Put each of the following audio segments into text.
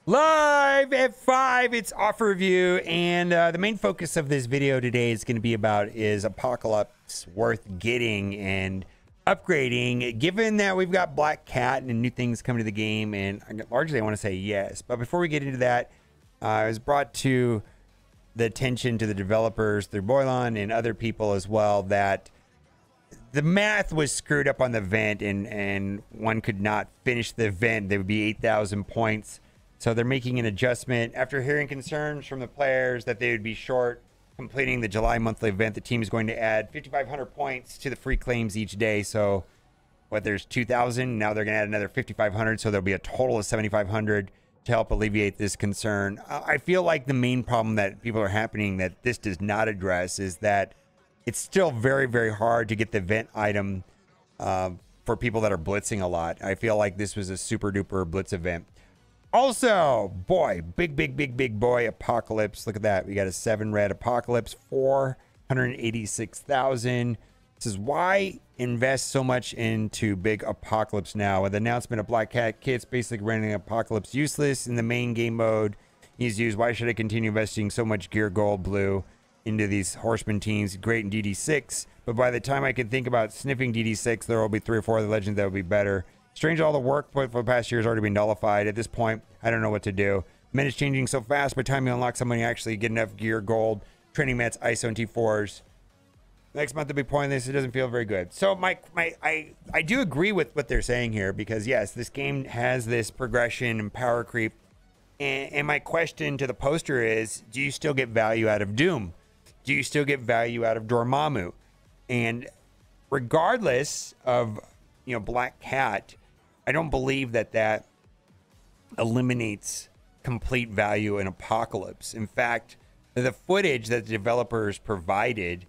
Live at 5, it's offer review, and the main focus of this video today is going to be about is Apocalypse worth getting and upgrading, given that we've got Black Cat and new things coming to the game, and largely I want to say yes. But before we get into that, I was brought to the attention to the developers through Boylon and other people as well that the math was screwed up on the event, and one could not finish the event. There would be 8,000 points. So they're making an adjustment after hearing concerns from the players that they would be short completing the July monthly event. The team is going to add 5,500 points to the free claims each day. So what, there's 2,000. Now they're going to add another 5,500. So there'll be a total of 7,500 to help alleviate this concern. I feel like the main problem that people are happening that this does not address is that it's still very, very hard to get the event item for people that are blitzing a lot. I feel like this was a super duper blitz event. Also, boy, big boy Apocalypse. Look at that. We got a 7 red Apocalypse, 486,000. This is why invest so much into big Apocalypse now. With the announcement of Black Cat kits basically rendering Apocalypse useless in the main game mode he's used. Why should I continue investing so much gear gold blue into these horseman teams? Great in DD6, but by the time I can think about sniffing DD6, there will be 3 or 4 other legends that will be better. Strange, all the work for the past year has already been nullified. At this point, I don't know what to do. Meta's changing so fast. By the time you unlock someone, you actually get enough gear, gold, training mats, ISO, and T4s. Next month will be pointless. It doesn't feel very good. So I do agree with what they're saying here, because yes, this game has this progression and power creep. And my question to the poster is, do you still get value out of Doom? Do you still get value out of Dormammu? And regardless of, Black Cat, I don't believe that eliminates complete value in Apocalypse. In fact, the footage that the developers provided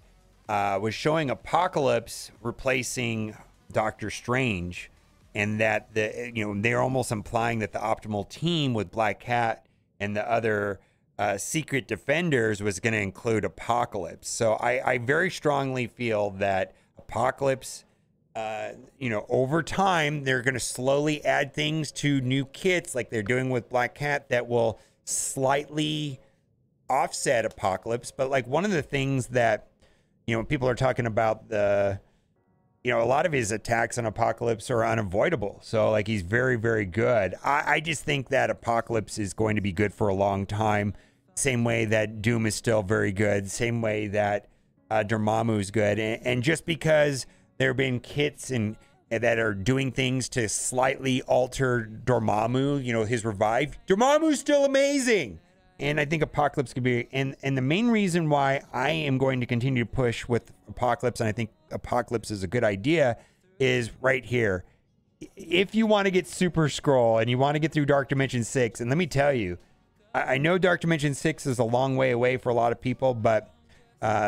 was showing Apocalypse replacing Doctor Strange, and that they're almost implying that the optimal team with Black Cat and the other secret defenders was going to include Apocalypse. So I very strongly feel that Apocalypse, over time, they're going to slowly add things to new kits like they're doing with Black Cat that will slightly offset Apocalypse. But like one of the things that, people are talking about a lot of his attacks on Apocalypse are unavoidable. So like he's very, very good. I just think that Apocalypse is going to be good for a long time. Same way that Doom is still very good. Same way that Dormammu is good. And just because there have been kits and that are doing things to slightly alter Dormammu, his revive. Dormammu's still amazing. And I think Apocalypse could be, and the main reason why I am going to continue to push with Apocalypse, and I think Apocalypse is a good idea, is right here. If you want to get Super Scroll and you want to get through Dark Dimension 6, and let me tell you, I know Dark Dimension 6 is a long way away for a lot of people, but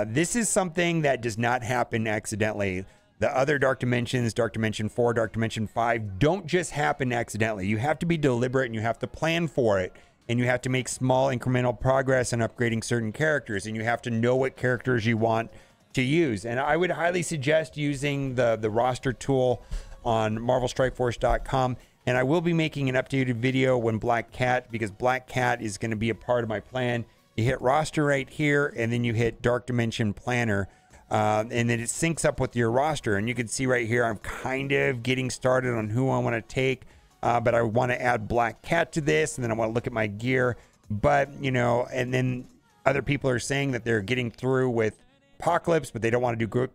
this is something that does not happen accidentally. The other Dark Dimensions, Dark Dimension 4, Dark Dimension 5, don't just happen accidentally. You have to be deliberate and you have to plan for it. And you have to make small incremental progress in upgrading certain characters. And you have to know what characters you want to use. And I would highly suggest using the roster tool on MarvelStrikeForce.com. And I will be making an updated video when Black Cat, because Black Cat is going to be a part of my plan. You hit roster right here, and then you hit Dark Dimension Planner. And then it syncs up with your roster. And you can see right here, I'm kind of getting started on who I want to take. But I want to add Black Cat to this. And then I want to look at my gear. But, and then other people are saying that they're getting through with Apocalypse, but they don't want to do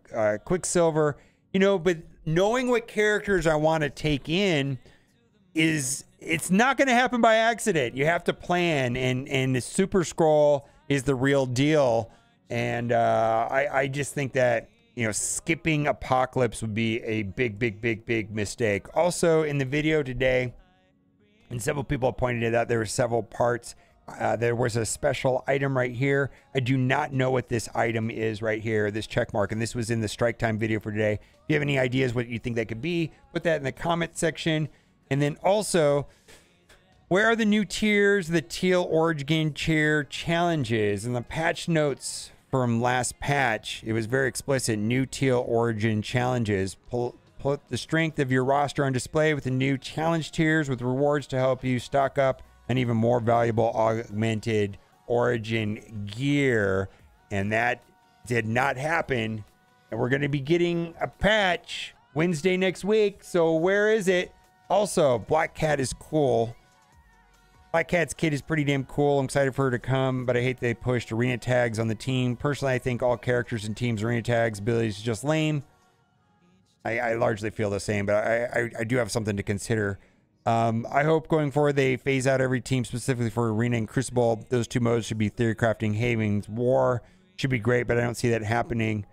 Quicksilver. But knowing what characters I want to take in it's not going to happen by accident. You have to plan. And the Super Scroll is the real deal. And I just think that, skipping Apocalypse would be a big mistake. Also, in the video today, and several people have pointed it out, there were several parts. There was a special item right here. I do not know what this item is right here, this check mark. And this was in the Strike Time video for today. If you have any ideas what you think that could be, put that in the comment section. And then also, where are the new tiers, the teal origin tier challenges, and the patch notes from last patch? It was very explicit. New teal origin challenges. Put the strength of your roster on display with the new challenge tiers with rewards to help you stock up an even more valuable augmented origin gear, and that did not happen. And we're going to be getting a patch Wednesday next week. So where is it? Also, Black Cat is cool. Black Cat's kit is pretty damn cool. I'm excited for her to come, but I hate they pushed arena tags on the team. Personally, I think all characters and teams arena tags abilities is just lame. I largely feel the same, but I do have something to consider. I hope going forward they phase out every team specifically for Arena and Crucible. Those two modes should be Theory Crafting, Havens, War. Should be great, but I don't see that happening.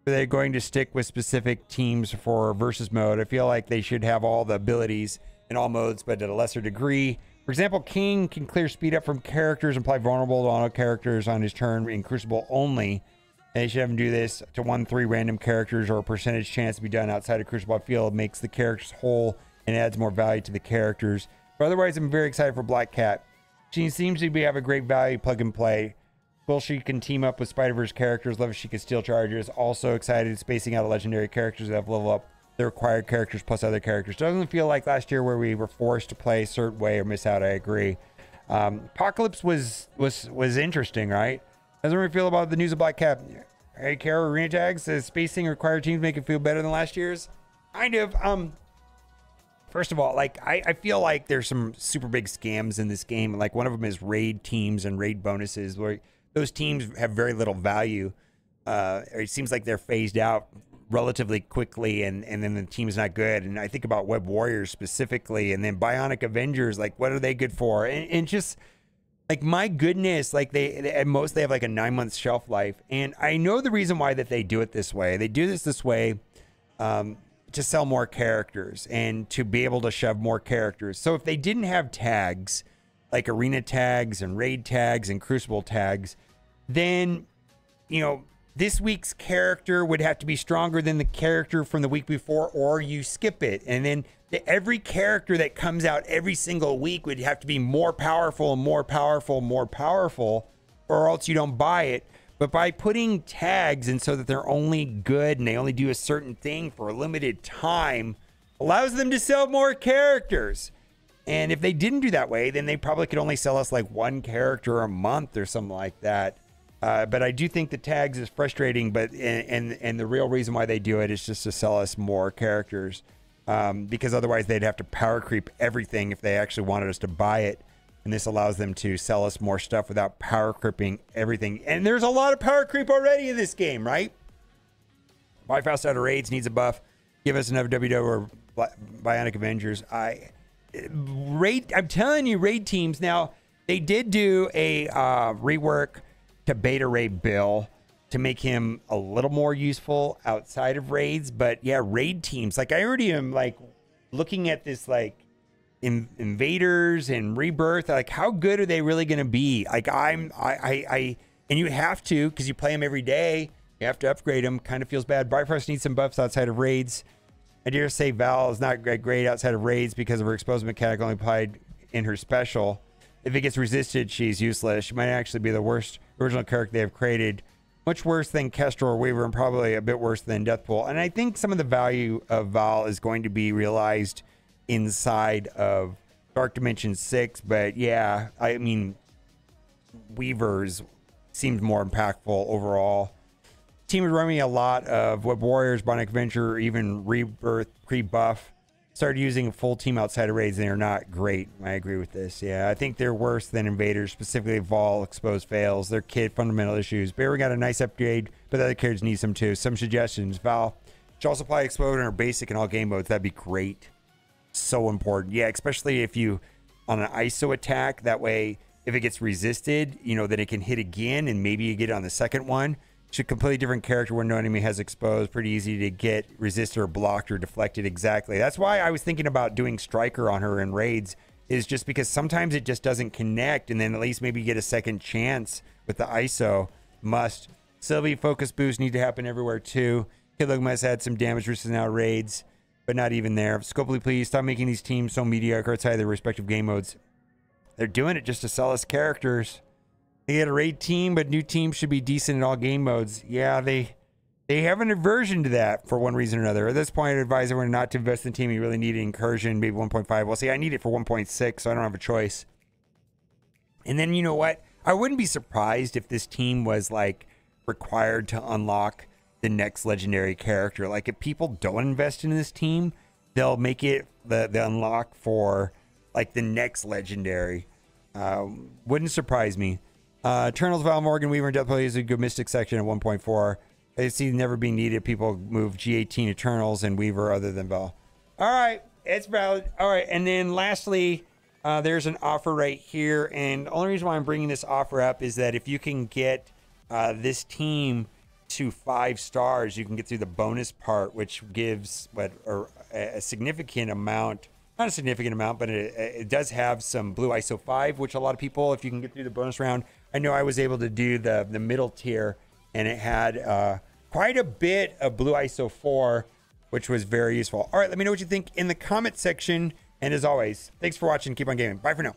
But they're going to stick with specific teams for Versus mode. I feel like they should have all the abilities in all modes, but at a lesser degree. For example, King can clear speed up from characters and apply vulnerable to auto characters on his turn in Crucible only. And they should have him do this to 1-3 random characters or a percentage chance to be done outside of Crucible. I feel it makes the characters whole and adds more value to the characters. But otherwise, I'm very excited for Black Cat. She seems to have a great value plug and play. Cool, she can team up with Spider-Verse characters. Love if she can steal charges. Also excited spacing out legendary characters that have level up the required characters plus other characters. Doesn't feel like last year where we were forced to play a certain way or miss out. I agree. Apocalypse was interesting, right? Doesn't really feel about the news of Black Cat. Hey, Carol, arena tags says spacing required teams make it feel better than last year's. Kind of. First of all, like I feel like there's some super big scams in this game. Like one of them is raid teams and raid bonuses, where those teams have very little value. It seems like they're phased out relatively quickly, and then the team's not good. And I think about Web Warriors specifically, and then Bionic Avengers. Like, what are they good for? And just like, my goodness, like they at most they have like a 9-month shelf life. And I know the reason why that they do it this way. They do this way to sell more characters and to be able to shove more characters. So if they didn't have tags like arena tags and raid tags and crucible tags, then, you know, this week's character would have to be stronger than the character from the week before, or you skip it. And then every character that comes out every single week would have to be more powerful and more powerful, more powerful, or else you don't buy it. But by putting tags in so that they're only good and they only do a certain thing for a limited time, allows them to sell more characters. And if they didn't do that way, then they probably could only sell us like one character a month or something like that. But I do think the tags is frustrating, but and the real reason why they do it is just to sell us more characters, because otherwise they'd have to power creep everything if they actually wanted us to buy it. And this allows them to sell us more stuff without power creeping everything. And there's a lot of power creep already in this game, right? Buy fast out of raids needs a buff. Give us another WW or Bionic Avengers. I'm telling you, raid teams. Now, they did do a rework to Beta Ray Bill to make him a little more useful outside of raids. But yeah, raid teams. Like, I already am like looking at this, like, invaders and rebirth. Like, how good are they really going to be? Like, and you have to, because you play them every day. You have to upgrade them. Kind of feels bad. Bifrost needs some buffs outside of raids. I dare say Val is not great outside of raids because of her exposed mechanic only applied in her special. If it gets resisted, she's useless. She might actually be the worst original character they have created. Much worse than Kestrel or Weaver, and probably a bit worse than Deathpool. And I think some of the value of Val is going to be realized inside of Dark Dimension 6. But yeah, I mean, Weavers seemed more impactful overall. Team is running a lot of Web Warriors, Bionic Avenger, even Rebirth pre-buff. Started using a full team outside of raids, and they're not great. I agree with this. Yeah, I think they're worse than Invaders, specifically Vol, Exposed Fails. Their kit, fundamental issues. Barry got a nice upgrade, but the other characters need some too. Some suggestions. Val should also apply Explode in her basic in all game modes. That'd be great. So important. Yeah, especially if you on an ISO attack. That way, if it gets resisted, you know, then it can hit again, and maybe you get it on the second one. It's a completely different character when no enemy has exposed. Pretty easy to get resisted or blocked or deflected. Exactly. That's why I was thinking about doing Striker on her in raids, is just because sometimes it just doesn't connect, and then at least maybe get a second chance with the ISO. Must. Sylvie focus boost need to happen everywhere too. Kidlook must add some damage versus now raids, but not even there. Scopely, please stop making these teams so mediocre outside their respective game modes. They're doing it just to sell us characters. They had a raid team, but new teams should be decent in all game modes. Yeah, they have an aversion to that for one reason or another. At this point, I'd advise everyone not to invest in the team. You really need an incursion, maybe 1.5. Well, see, I need it for 1.6, so I don't have a choice. And then, you know what? I wouldn't be surprised if this team was like required to unlock the next legendary character. Like if people don't invest in this team, they'll make it the unlock for like the next legendary. Wouldn't surprise me. Eternals, Val Morgan, Weaver, and Death plays a good Mystic section at 1.4. I see never being needed. People move G18 Eternals and Weaver other than Val. All right, it's valid. All right, and then lastly, there's an offer right here. And the only reason why I'm bringing this offer up is that if you can get this team to 5 stars, you can get through the bonus part, which gives a significant amount. Not a significant amount, but it does have some blue ISO 5, which a lot of people, if you can get through the bonus round, I know I was able to do the middle tier, and it had quite a bit of blue ISO 4, which was very useful. All right, let me know what you think in the comment section. And as always, thanks for watching. Keep on gaming. Bye for now.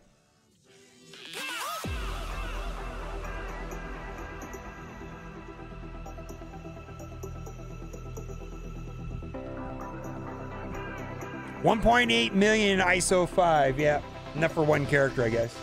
$1.8 million ISO 5. Yeah, enough for one character, I guess.